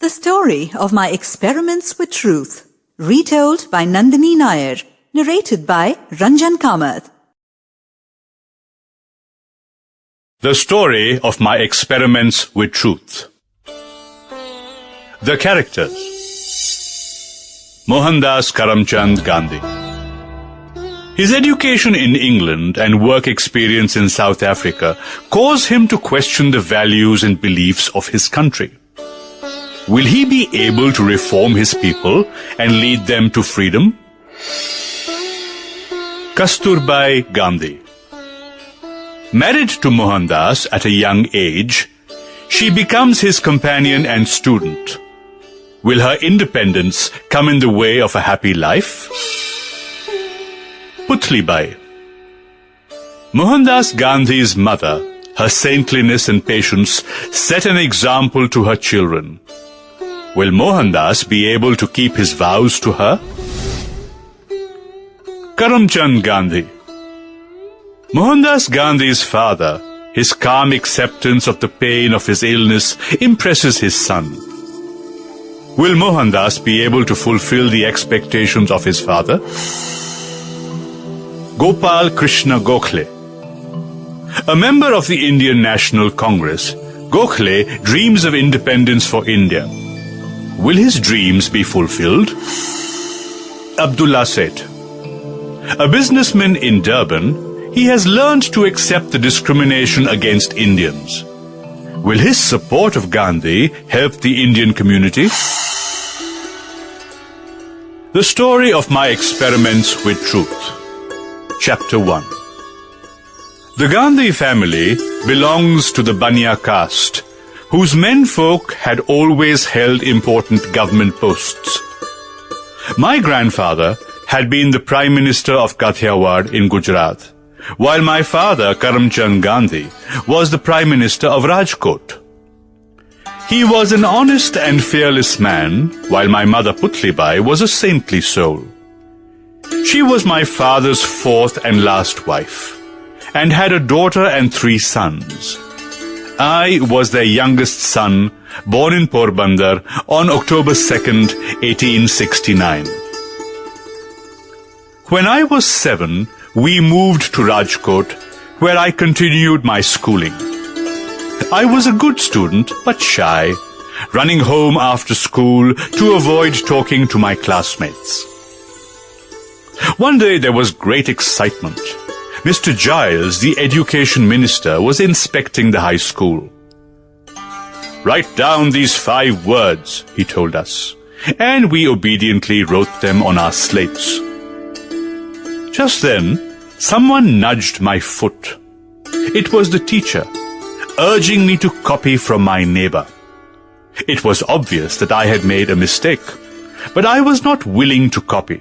The story of my experiments with truth, retold by Nandini Nayar, narrated by Ranjan Kamath. The story of my experiments with truth. The characters. Mohandas Karamchand Gandhi. His education in England and work experience in South Africa caused him to question the values and beliefs of his country. Will he be able to reform his people and lead them to freedom? Kasturbai Gandhi. Married to Mohandas at a young age, she becomes his companion and student. Will her independence come in the way of a happy life? Putlibai. Mohandas Gandhi's mother, her saintliness and patience, set an example to her children. Will Mohandas be able to keep his vows to her? Karamchand Gandhi. Mohandas Gandhi's father, his calm acceptance of the pain of his illness impresses his son. Will Mohandas be able to fulfill the expectations of his father? Gopal Krishna Gokhale. A member of the Indian National Congress, Gokhale dreams of independence for India. Will his dreams be fulfilled? Abdullah Seth. A businessman in Durban, he has learned to accept the discrimination against Indians. Will his support of Gandhi help the Indian community? The story of my experiments with truth. Chapter 1. The Gandhi family belongs to the Baniya caste, whose menfolk had always held important government posts. My grandfather had been the Prime Minister of Kathiawad in Gujarat, while my father, Karamchand Gandhi, was the Prime Minister of Rajkot. He was an honest and fearless man, while my mother Putlibai was a saintly soul. She was my father's fourth and last wife, and had a daughter and 3 sons. I was their youngest son, born in Porbandar on October 2nd, 1869. When I was 7, we moved to Rajkot, where I continued my schooling. I was a good student, but shy, running home after school to avoid talking to my classmates. One day there was great excitement. Mr. Giles, the education minister, was inspecting the high school. "Write down these 5 words," he told us, and we obediently wrote them on our slates. Just then, someone nudged my foot. It was the teacher, urging me to copy from my neighbor. It was obvious that I had made a mistake, but I was not willing to copy.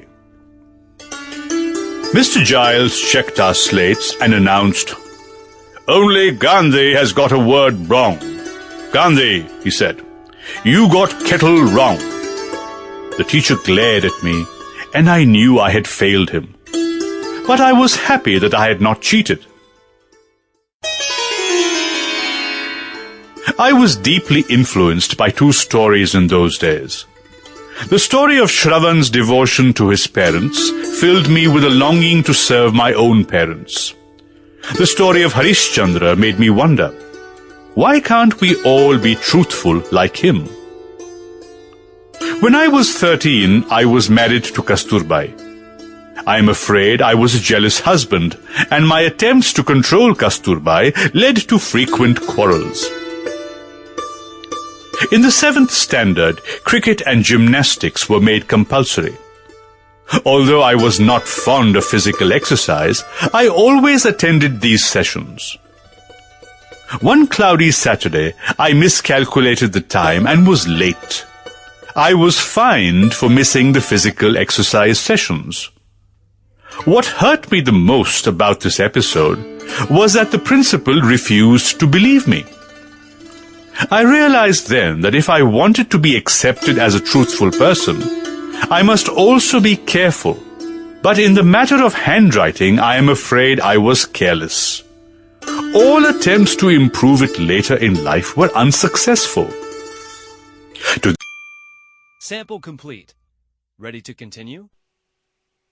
Mr. Giles checked our slates and announced, "Only Gandhi has got a word wrong. Gandhi," he said, "you got kettle wrong." The teacher glared at me, and I knew I had failed him. But I was happy that I had not cheated. I was deeply influenced by 2 stories in those days. The story of Shravan's devotion to his parents filled me with a longing to serve my own parents. The story of Harishchandra made me wonder, why can't we all be truthful like him? When I was 13, I was married to Kasturbai. I am afraid I was a jealous husband, and my attempts to control Kasturbai led to frequent quarrels. In the 7th standard, cricket and gymnastics were made compulsory. Although I was not fond of physical exercise, I always attended these sessions. One cloudy Saturday, I miscalculated the time and was late. I was fined for missing the physical exercise sessions. What hurt me the most about this episode was that the principal refused to believe me. I realized then that if I wanted to be accepted as a truthful person, I must also be careful. But in the matter of handwriting, I am afraid I was careless. All attempts to improve it later in life were unsuccessful. To Sample complete. Ready to continue?